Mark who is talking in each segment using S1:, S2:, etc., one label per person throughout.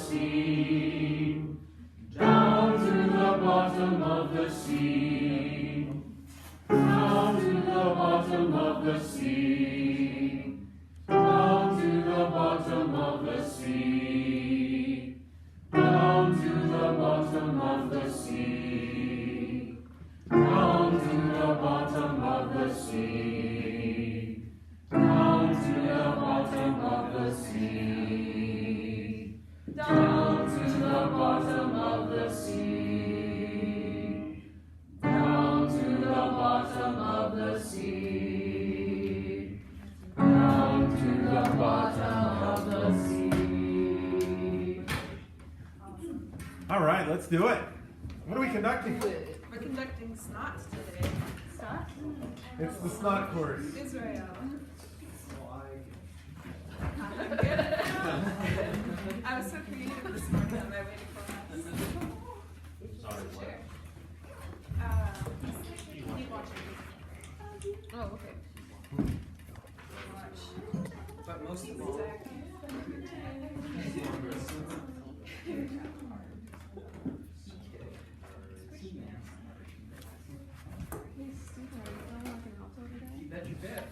S1: sea, down to the bottom of the sea, down to the bottom of the sea, down to the bottom of the sea, down to the bottom of the sea, down to the bottom of the sea, down to the bottom of the sea, down to the bottom of the sea, down to the bottom of the sea, down to the bottom of the sea.
S2: All right, let's do it. What are we conducting?
S3: We're conducting snot today.
S4: Stop.
S2: It's the snot course.
S3: Israel. I'm good at it now. I was so creative this morning on my way to class.
S1: Sorry, what?
S3: Sure. Keep watching. Oh, okay. Watch.
S5: But most of all, you bet you bet.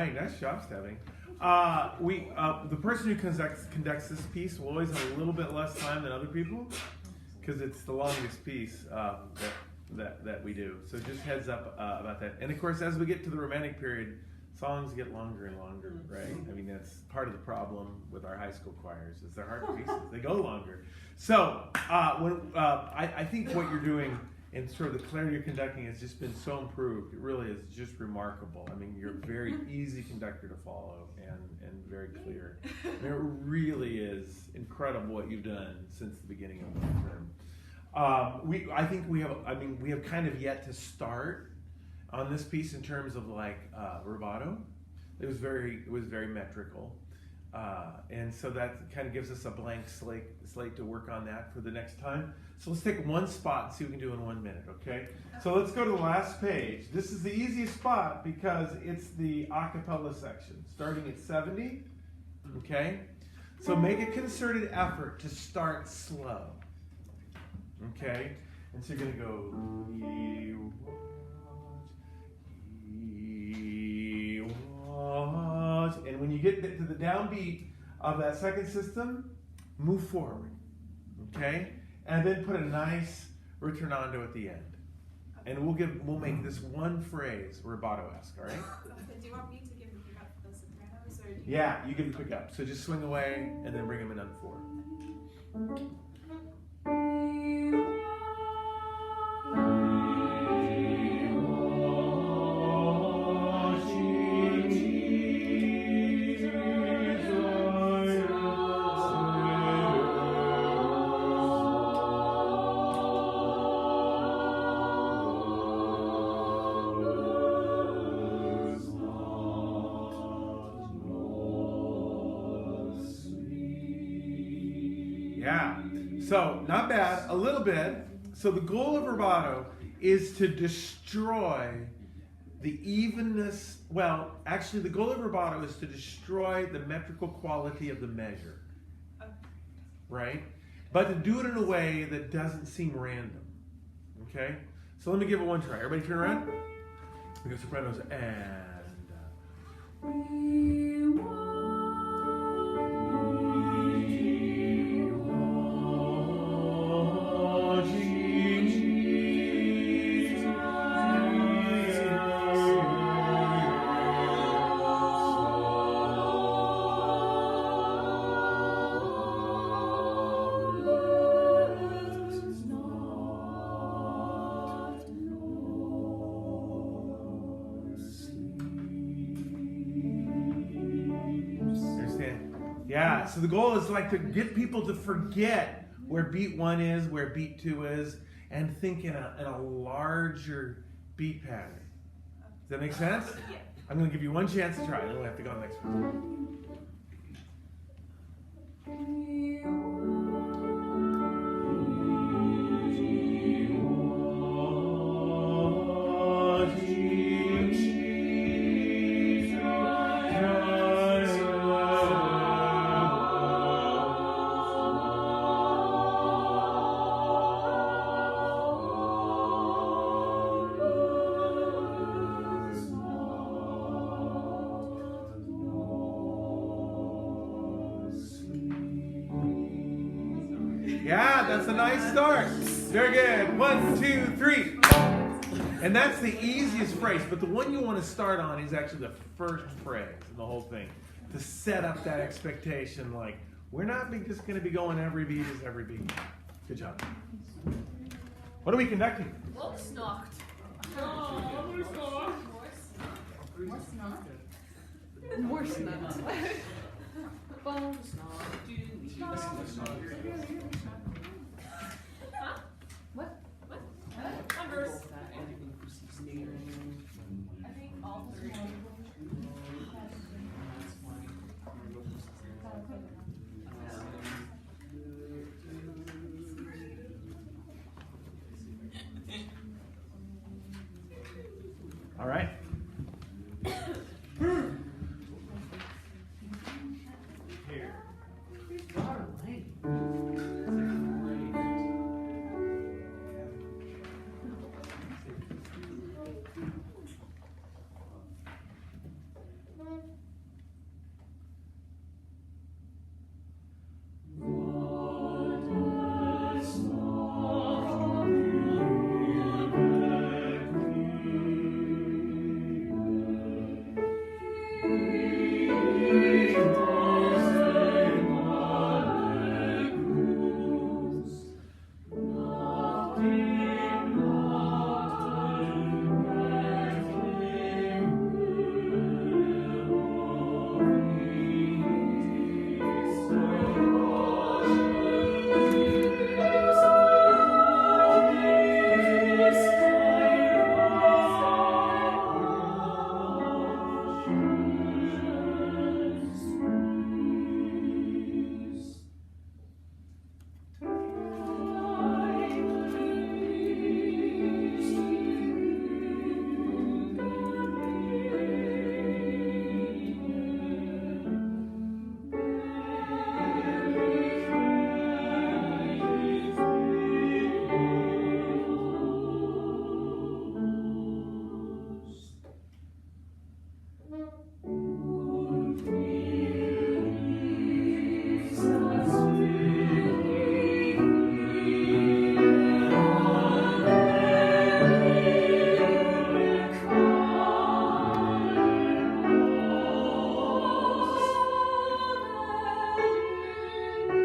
S2: right, nice job, Stephanie. The person who conducts this piece will always have a little bit less time than other people because it's the longest piece that we do. So just heads up about that. And of course, as we get to the Romantic period, songs get longer and longer, right? I mean, that's part of the problem with our high school choirs is they're hard pieces. They go longer. So I think what you're doing and sort of the clarity you're conducting has just been so improved. It really is just remarkable. I mean, you're a very easy conductor to follow and very clear. I mean, it really is incredible what you've done since the beginning of the term. I think we have kind of yet to start on this piece in terms of like rubato. It was very metrical. And so that kind of gives us a blank slate to work on that for the next time. So let's take one spot and see what we can do in 1 minute, okay? So let's go to the last page. This is the easiest spot because it's the a cappella section, starting at 70, okay? So make a concerted effort to start slow, okay? And so you're gonna go, and when you get to the downbeat of that second system, move forward, okay? And then put a nice ritornando at the end. And we'll make this one phrase rubato-esque, all right?
S3: Do you want me to give the pick up for the sopranos, or do you?
S2: Yeah, you give the pick up. So just swing away and then bring them in on 4. Yeah, so not bad, a little bit. So the goal of rubato is to destroy the evenness. Well, actually, the goal of rubato is to destroy the metrical quality of the measure, right? But to do it in a way that doesn't seem random, okay? So let me give it one try. Everybody turn around. We go sopranos and... Yeah, so the goal is like to get people to forget where beat 1 is, where beat 2 is, and think in a larger beat pattern. Does that make sense?
S3: Yeah.
S2: I'm going to give you one chance to try, and then we'll have to go on the next one. Yeah, that's a nice start. Very good. 1, 2, 3. And that's the easiest phrase, but the one you want to start on is actually the first phrase in the whole thing. To set up that expectation, like, we're not just going to be going every beat is every beat. Good job. What are we conducting?
S3: Wolfsnacht. Numbers. I think all 3.
S2: All right. Here.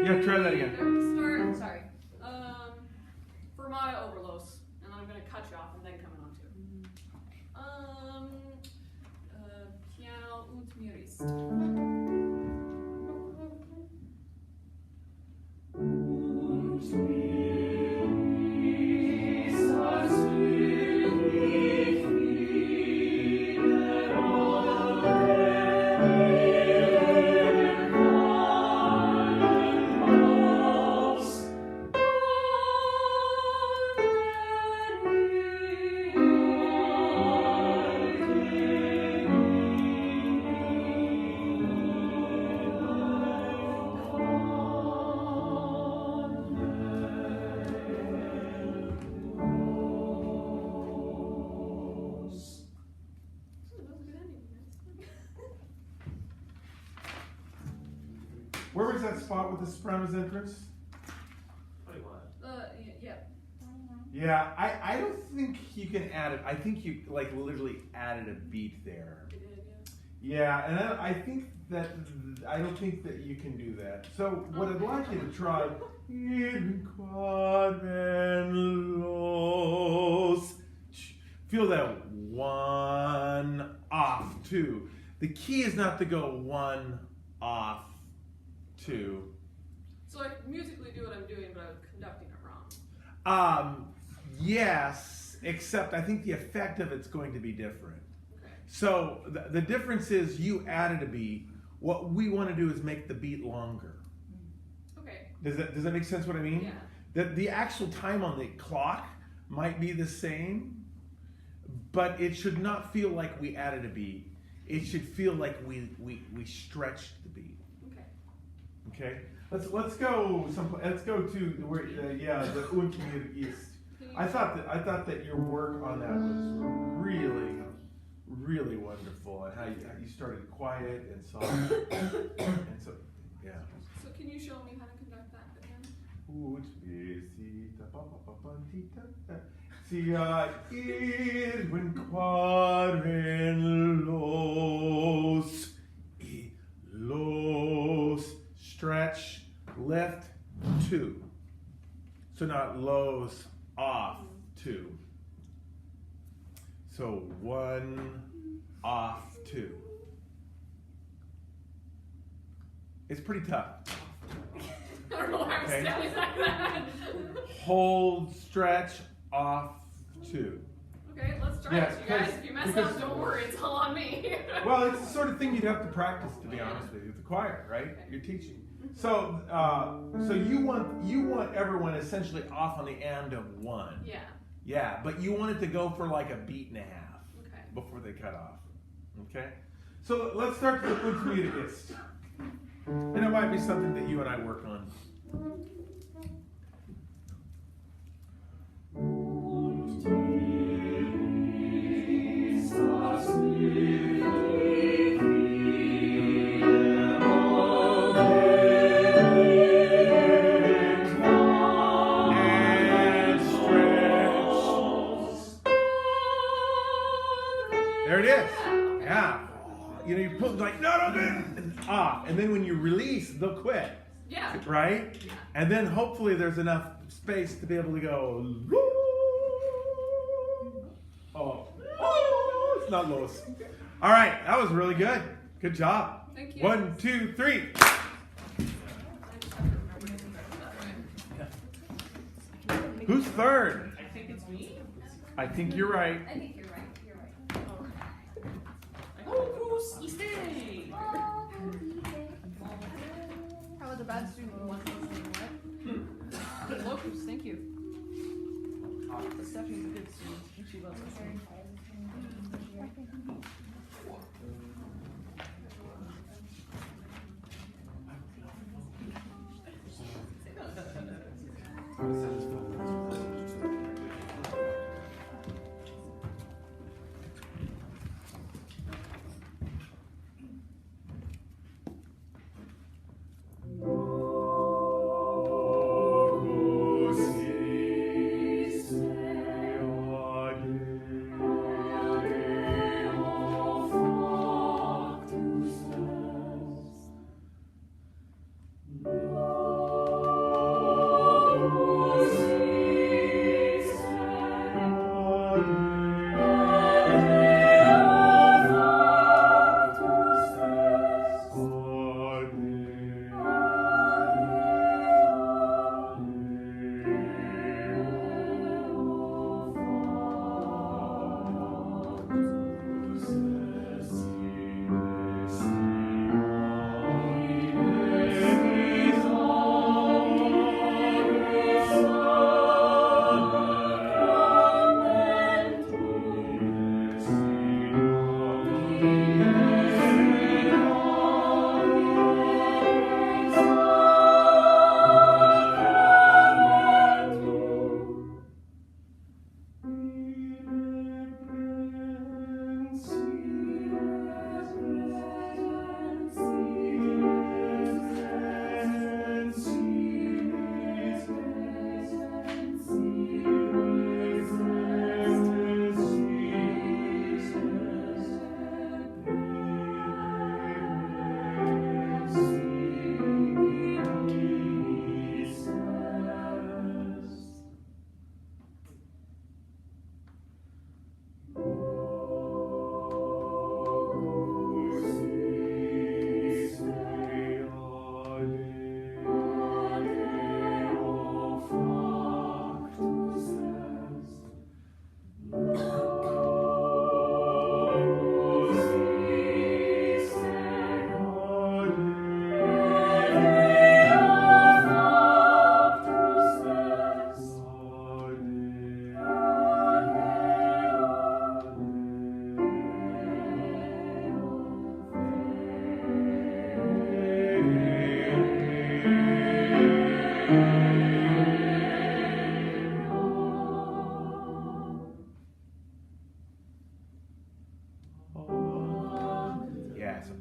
S2: Yeah, try that again.
S4: Start. Sorry. Fermata overlos, and then I'm gonna cut you off and then come in on two. Piano und miris.
S2: Where was that spot with the soprano's entrance?
S4: Yeah.
S2: Yeah, I don't think you can add it. I think you like literally added a beat there.
S4: You did,
S2: Yeah, and I think that I don't think that you can do that. So what I'd like you to try. Feel that one off two. The key is not to go one off two.
S4: So I musically do what I'm doing, but I was conducting it wrong.
S2: Yes, except I think the effect of it's going to be different.
S4: Okay.
S2: So the difference is you added a beat. What we want to do is make the beat longer.
S4: Okay.
S2: Does that make sense what I mean?
S4: Yeah.
S2: The actual time on the clock might be the same, but it should not feel like we added a beat. It should feel like we stretched the beat.
S4: Okay.
S2: Okay? Let's go to where the Unten East. I thought that your work on that was really wonderful, and how you started quiet and soft, and so yeah.
S4: So can you show me how to conduct that again?
S2: Sia irwin quaren los stretch left two. So not los off two. So one off two. It's pretty tough.
S4: I don't know why I'm
S2: Okay.
S4: standing like that.
S2: Hold, stretch, off two.
S4: Okay, let's try
S2: Yeah,
S4: it, you guys.
S2: because-
S4: If you mess
S2: because-
S4: up, don't worry, it's all on me.
S2: Well, it's the sort of thing you'd have to practice, to be honest with you, with the choir, right?
S4: Okay.
S2: You're teaching. So, so you want everyone essentially off on the end of one.
S4: Yeah.
S2: Yeah, but you want it to go for like a beat and a half
S4: Okay.
S2: before they cut off. Okay? So let's start with the Unmutigist. And it might be something that you and I work on. And stretch. There it is. Yeah. You know, you put like, no, and off. And then when you release, they'll quit.
S4: Yeah.
S2: Right? And then hopefully there's enough space to be able to go. Oh, it's not Lois. All right, that was really good. Good job.
S4: Thank you.
S2: 1, 2, 3.
S4: I just have to remember to do that way.
S2: Who's third?
S5: I think it's me.
S2: I think you're right.
S3: I think you're right. You're right.
S5: Oh, who's Eastay?
S3: How was the bad student? One what?
S4: Locus, thank you.
S5: Stephanie's a good student. She loves listening.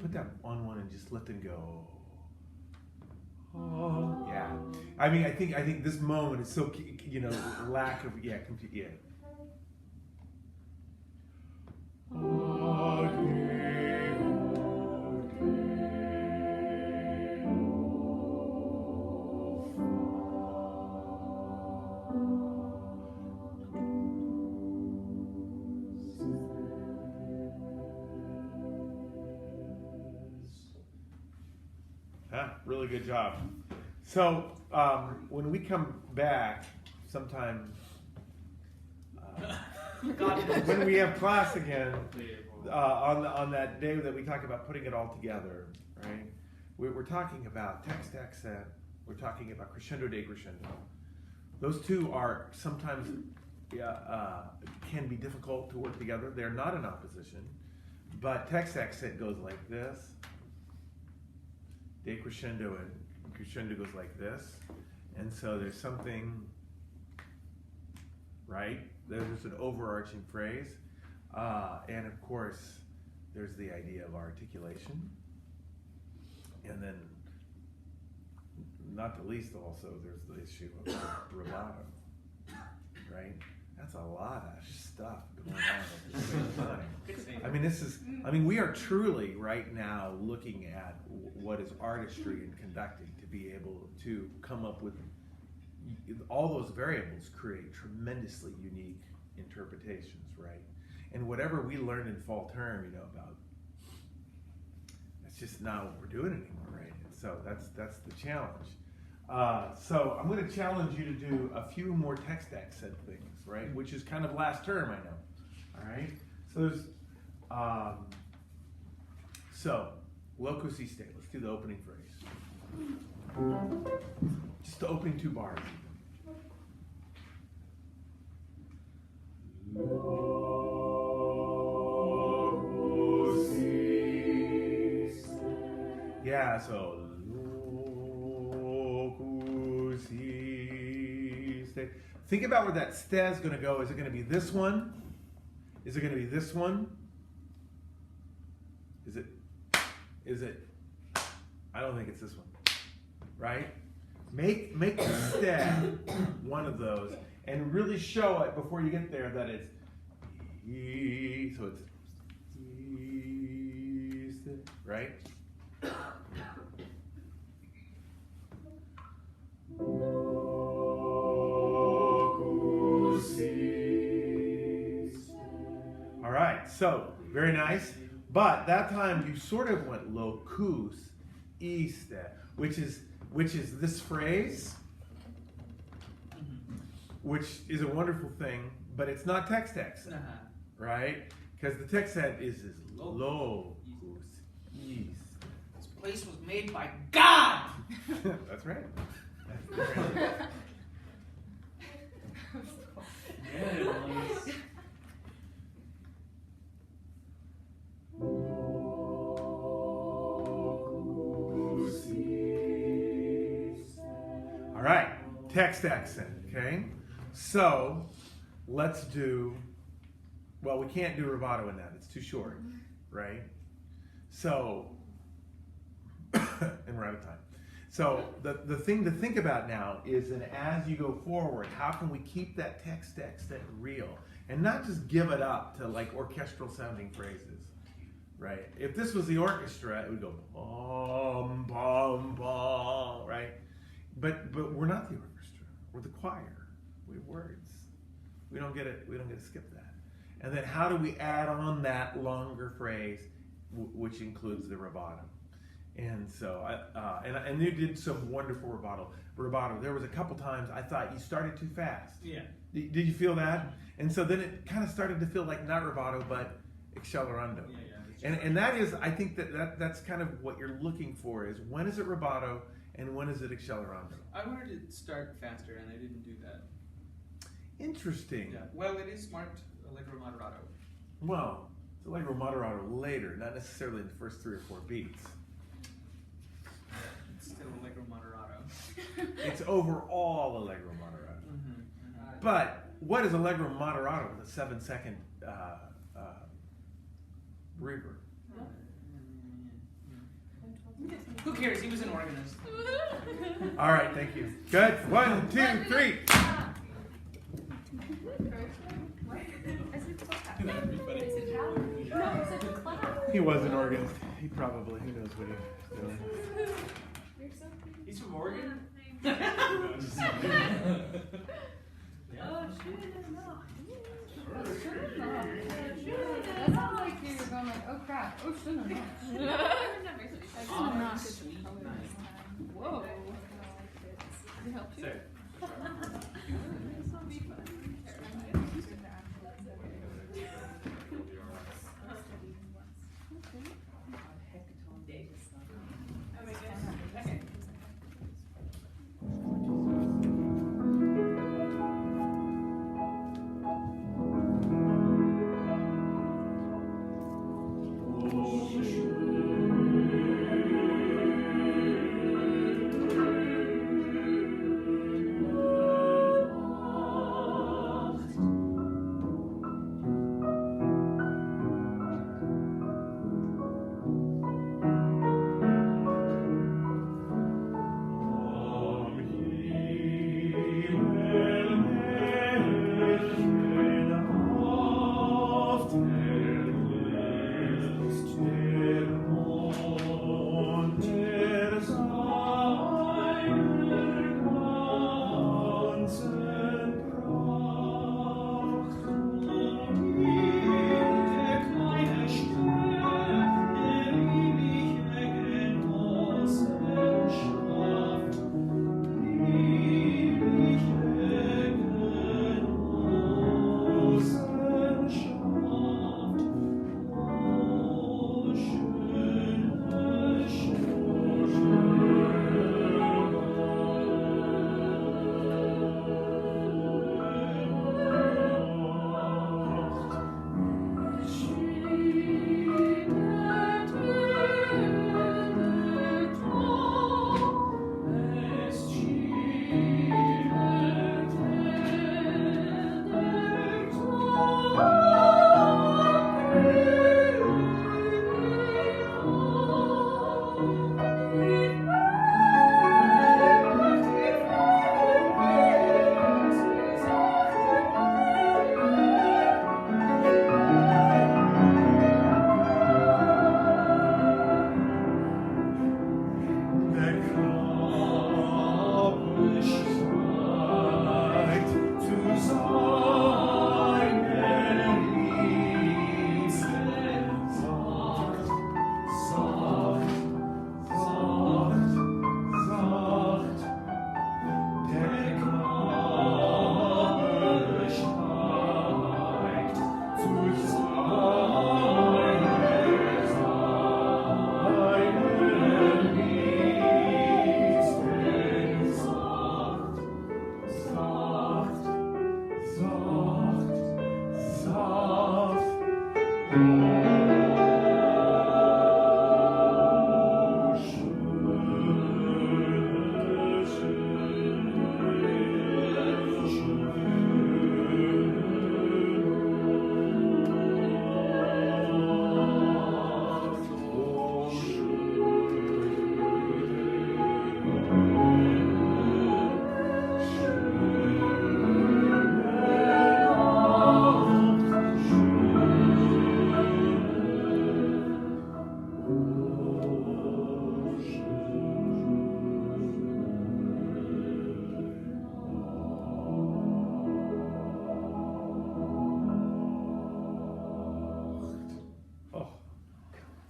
S2: put that on one and just let them go. Oh, yeah. I mean, I think this moment is so, lack of, yeah. Really good job. So when we come back sometime, when we have class again, on that day that we talk about putting it all together, right? We're talking about text accent. We're talking about crescendo decrescendo. Those two are sometimes can be difficult to work together. They're not in opposition, but text accent goes like this. Decrescendo and crescendo goes like this, and so there's something, right? There's an overarching phrase, and of course, there's the idea of articulation, and then, not the least, also there's the issue of rubato, right? That's a lot of stuff going on at the same time. I mean, we are truly right now looking at what is artistry in conducting, to be able to come up with all those variables create tremendously unique interpretations, right? And whatever we learned in fall term, about, that's just not what we're doing anymore, right? And so that's the challenge. So I'm going to challenge you to do a few more text accent things, right? Which is kind of last term, I know. All right. So there's, locus iste. Let's do the opening phrase. Just the opening two bars. Yeah. So. Think about where that ste is going to go. Is it going to be this one? Is it going to be this one? Is it? I don't think it's this one. Right? Make the ste one of those, and really show it before you get there that it's so it's right? All right, so very nice. But that time you sort of went locus iste, which is this phrase, which is a wonderful thing, but it's not text accent, right? Because the text accent is locus iste.
S5: This place was made by God!
S2: That's right. That's right.
S5: Yeah, it was.
S2: All right, text accent, okay? So let's do, well, we can't do rubato in that, it's too short, right? So, and we're out of time. So the thing to think about now is, and as you go forward, how can we keep that text accent real and not just give it up to like orchestral sounding phrases, right? If this was the orchestra, it would go bum bum bum, right? But we're not the orchestra. We're the choir. We have words. We don't get it. We don't get to skip that. And then how do we add on that longer phrase, which includes the rubato? And so and you did some wonderful rubato. There was a couple times I thought you started too fast.
S5: Yeah.
S2: Did you feel that? And so then it kind of started to feel like not rubato, but accelerando.
S5: Yeah.
S2: And that is, I think that's kind of what you're looking for, is when is it rubato and when is it accelerando?
S6: I wanted to start faster and I didn't do that.
S2: Interesting.
S6: Yeah. Well, it is marked allegro moderato.
S2: Well, it's allegro moderato later, not necessarily in the first 3 or 4 beats.
S6: It's still allegro moderato.
S2: It's overall allegro moderato.
S6: Mm-hmm.
S2: But what is allegro moderato with a 7-second reverb? All right, thank you. Good. 1, 2, 3. He was an organist. He probably, who knows what he's doing.
S5: He's from Oregon?
S7: That sounds like you were going like, oh crap, oh shouldn't have.
S5: Sweet.
S7: Whoa.
S3: It helped you?
S2: Say.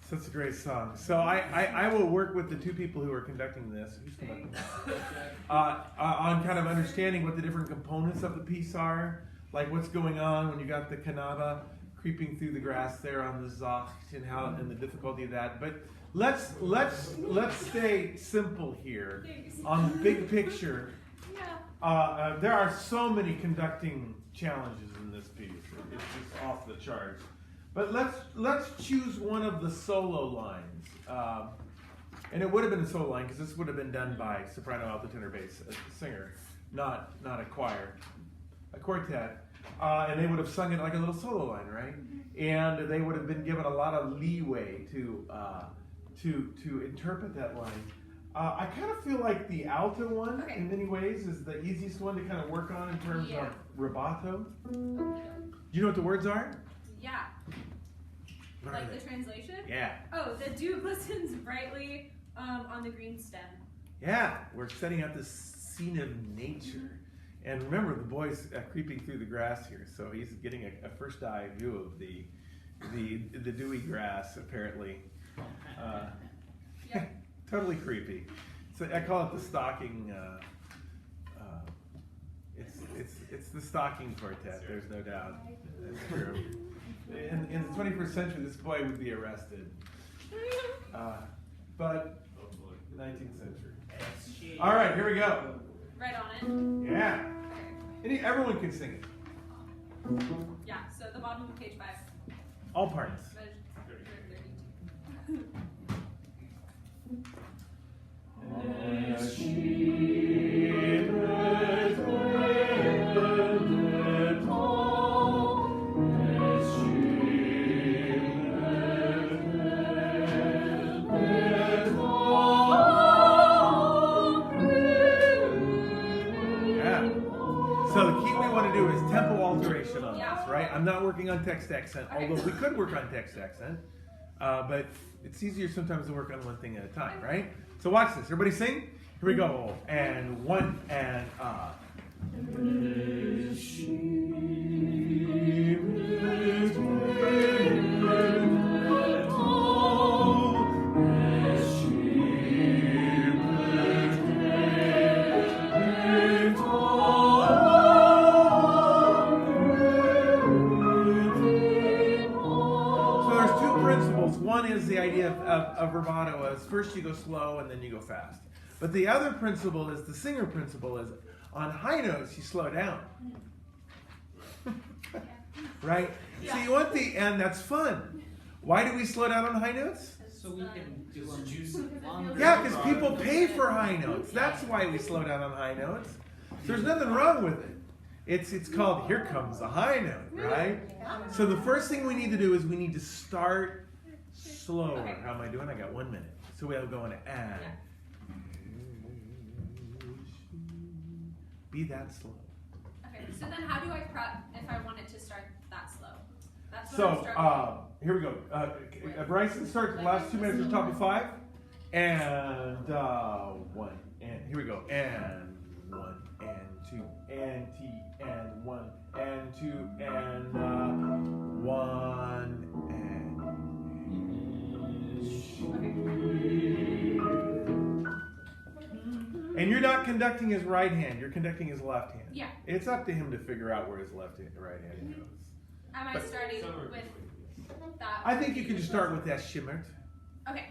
S2: Such a great song. So I will work with the two people who are conducting this on kind of understanding what the different components of the piece are, like what's going on when you got the Kanaba creeping through the grass there on the Zacht and the difficulty of that. But let's stay simple here on the big picture. There are so many conducting challenges in this piece. It's just off the charts. But let's choose one of the solo lines, and it would have been a solo line because this would have been done by soprano, alto, tenor, bass, a singer, not a choir, a quartet, and they would have sung it like a little solo line, right? And they would have been given a lot of leeway to interpret that line. I kind of feel like the alto one,
S3: Okay.
S2: in many ways, is the easiest one to kind of work on in terms
S3: Yeah.
S2: of rubato. Do you know what the words are?
S3: Yeah.
S2: What are
S3: Like
S2: they?
S3: the translation?
S2: Yeah.
S3: Oh, the dew glistens brightly on the green stem.
S2: Yeah, we're setting up this scene of nature. And remember, the boy's creeping through the grass here, so he's getting a first eye view of the dewy grass, apparently.
S3: Yep.
S2: Totally creepy. So I call it the stalking. It's the stalking quartet. There's no doubt. That's true. In the 21st century, this boy would be arrested. But 19th century. All right, here we go.
S3: Right on it.
S2: Yeah. Everyone can sing it.
S3: Yeah, so the bottom of page 5.
S2: All parts.
S3: Page 32.
S2: Yeah. So the key we want to do is tempo alteration on
S3: Yeah.
S2: this, right? I'm not working on text accent,
S3: Okay.
S2: although we could work on text accent. But it's easier sometimes to work on one thing at a time, right? So watch this. Everybody sing? Here we go. And one and So there's two principles. One is the idea of rubato as first you go slow and then you go fast. But the other principle is the singer principle is on high notes you slow down. Right? So you want and that's fun. Why do we slow down on high notes?
S6: So we can do them longer.
S2: Yeah, because people pay for high notes. That's why we slow down on high notes. So there's nothing wrong with it. It's called Here Comes a High Note, right? So the first thing we need to do is we need to start slower.
S3: Okay.
S2: How am I doing? I got 1 minute. So we'll go into and. Be that slow.
S3: Okay, so then how do I prep if I wanted to start that slow? That's what I'm
S2: So
S3: starting.
S2: here we go. Bryson, start the last 2 minutes of top of 5. And 1. And here we go. And 1 and 2 and T and 1 and 2 and 1 and you're not conducting his right hand, you're conducting his left hand.
S3: Yeah.
S2: It's up to him to figure out where his left hand, right hand goes.
S3: Am I
S2: but-
S3: starting with that?
S2: I think you can just start with that shimmer.
S3: Okay.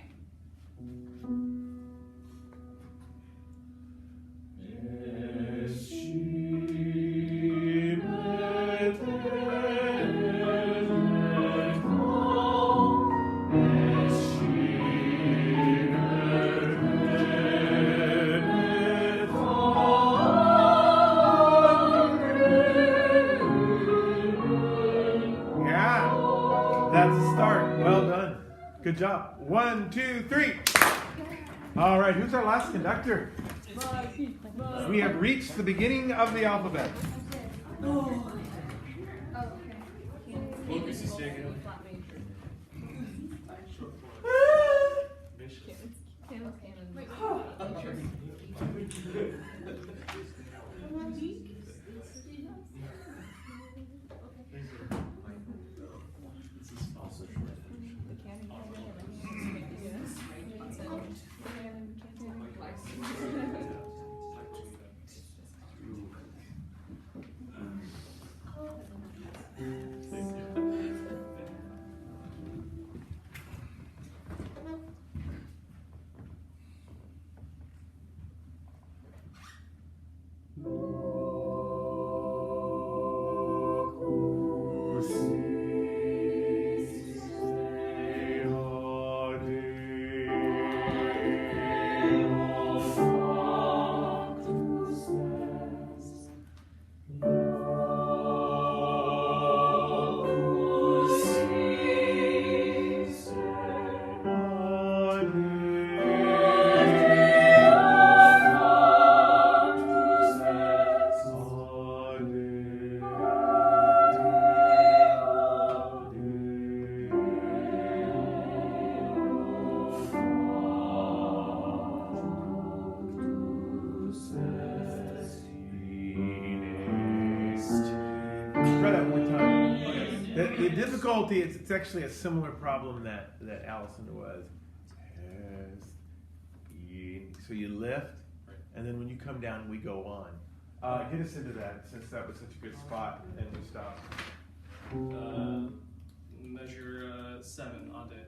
S2: Yeah, that's a start. Well done. Good job. 1, 2, 3. All right, who's our last conductor? We have reached the beginning of the alphabet.
S7: Oh,
S5: Focus is shaking.
S2: difficulty, it's actually a similar problem that Allison was. So you lift, and then when you come down, we go on. Get us into that, since that was such a good spot, and we stopped.
S5: Measure 7 on day.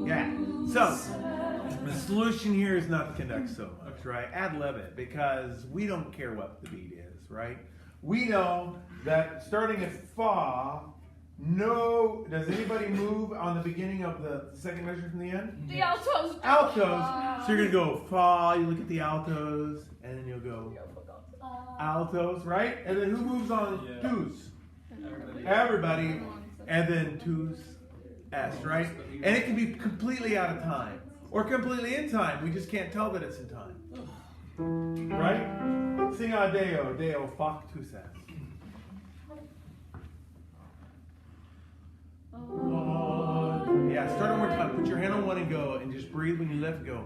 S2: Yeah. So the solution here is not to conduct so much, right? Ad-lib it, because we don't care what the beat is, right? We know that starting at fa, no. Does anybody move on the beginning of the second measure from the end?
S7: The altos.
S2: Altos. So you're gonna go fa. You look at the altos, and then you'll go altos, right? And then who moves on twos? Everybody. And then twos, S, right? And it can be completely out of time or completely in time. We just can't tell that it's in time, right? Sing a Deo, Deo, Fac, tu ses. Yeah, start one more time. Put your hand on one and go, and just breathe when you lift. Go.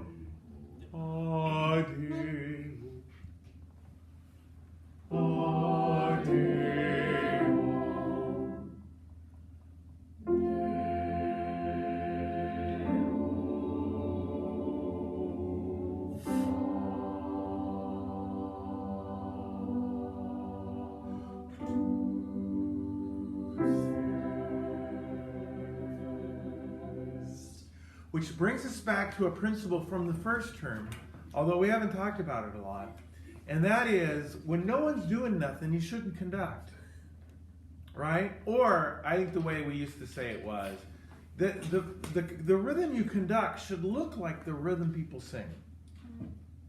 S2: Which brings us back to a principle from the first term, although we haven't talked about it a lot. And that is, when no one's doing nothing, you shouldn't conduct. Right? Or, I think the way we used to say it was, the rhythm you conduct should look like the rhythm people sing.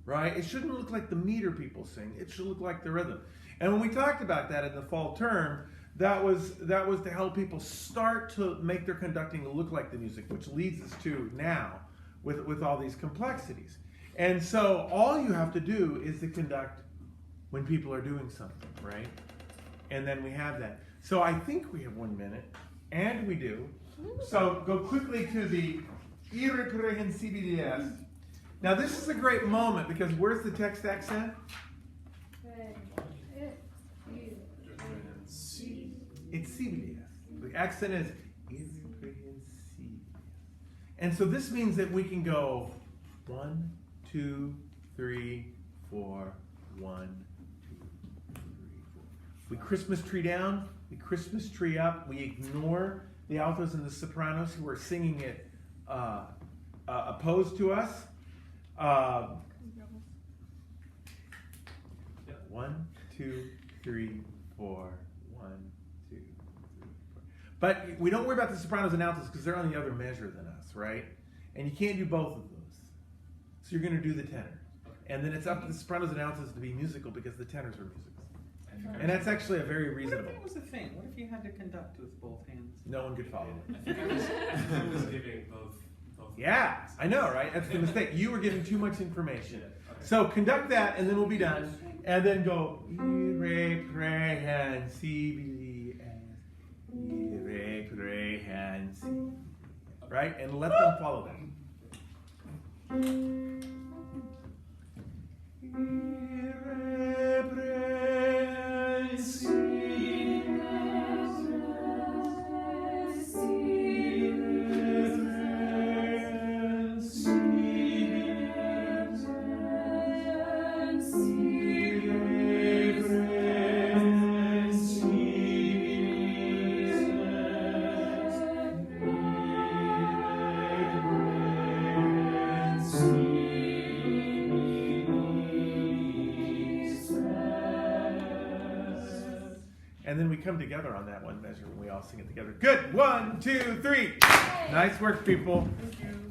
S2: Right? It shouldn't look like the meter people sing. It should look like the rhythm. And when we talked about that in the fall term, that was to help people start to make their conducting look like the music, which leads us to now with all these complexities. And so all you have to do is to conduct when people are doing something, right? And then we have that. So I think we have 1 minute, and we do. So go quickly to the irreprehensibilidad. Now this is a great moment because where's the text accent? It's civilidad. The accent is irreprehensible. And so this means that we can go 1, 2, 3, 4, 1, 2, 3, 4. We Christmas tree down, we Christmas tree up, we ignore the altos and the sopranos who are singing it opposed to us. 1, 2, 3, 4, 1, 2, 3, 4. But we don't worry about the sopranos and altos because they're on the other measure than us, right? And you can't do both of those. So you're going to do the tenor. And then it's up to the sopranos and altos to be musical because the tenors are musicals. And that's actually a very
S6: What
S2: reasonable.
S6: if that was a thing? What if you had to conduct with both hands?
S2: No one could follow.
S5: I think I was giving both.
S2: Yeah, I know, right? That's the mistake. You were giving too much information.
S5: Okay.
S2: So conduct that, and then we'll be done. And then go irreprehensible, right? And let them follow that. And then we come together on that one measure when we all sing it together. Good. 1, 2, 3. Nice work, people.
S5: Thank you.